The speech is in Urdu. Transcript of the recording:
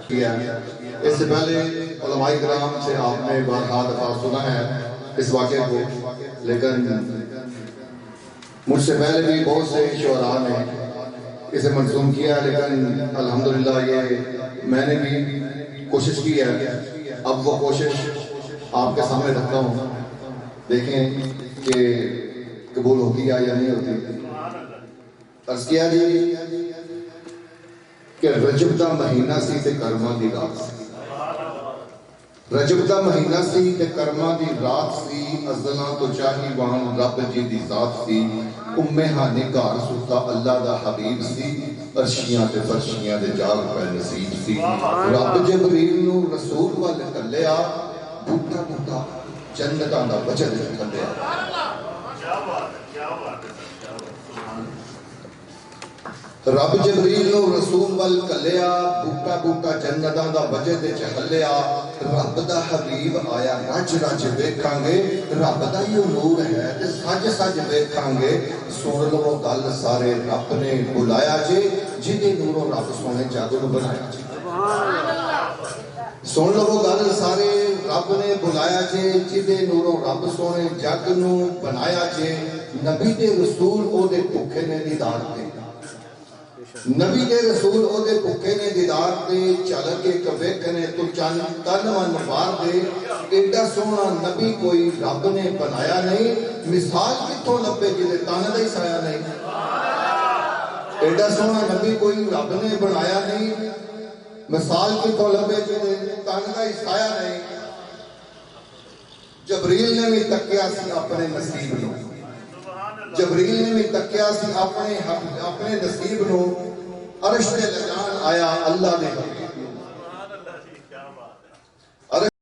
کیا اس سے پہلے علماء کرام سے آپ نے بارہا دفعہ سنا ہے اس واقعے کو، لیکن مجھ سے پہلے بھی بہت سے شعراء نے اسے منظوم کیا، لیکن الحمدللہ یہ میں نے بھی کوشش کی ہے۔ اب وہ کوشش آپ کے سامنے رکھتا ہوں، دیکھیں کہ قبول ہوتی ہے یا نہیں ہوتی۔ عرض کیا جی کہ رجب دا مہینہ سی تے کرما دی رات سی، رجب دا مہینہ سی تے کرما دی رات سی، ازلاں تو چاہی وہاں رب جی دی ذات سی، ہانی گھر ستا اللہ دا حبیب سی، عرشیاں تے فرشیاں دے جاگ پہ نصیب سی، رب جبریل نو رسول والے کلیا، بوٹا بوٹا جنتاں دا وجد کھلیا۔ رب جبریل نو رسول وال کلیا، بوٹا بوٹا جنتاں دا وجد چہلیا، رب دا حبیب آیا رج رج ویکھاں گے، رب دا ہی نور ہے تے سج سج ویکھاں گے، سن لو گل سارے رب نے بلایا جے، جدے نوروں رب سونے جگ نو بنایا جے۔ سن لو گل سارے رب نے بلایا جے، جدے نوروں رب سونے جگ نو بنایا جے، نبی دے رسول او دے بھوکے نے دیدار دے، نبی دے رسول او دے بھوکے نے دیدار دے، چل کے کویکھنے تو چن تن من مار دے، ایڈا سونا نبی کوئی رب نے بنایا نہیں، مثال کتوں لبے جدے تن دا ہی سایہ نہیں، ایڈا سونا نبی کوئی رب نے بنایا نہیں، مثال کتوں لبے جدے تن دا ہی سایہ نہیں۔ جبریل نے بھی تکیا سی اپنے نصیب نو، جبریل نے بھی تکیا سی اپنے نصیب نو، عرش تے لجان آیا اللہ نے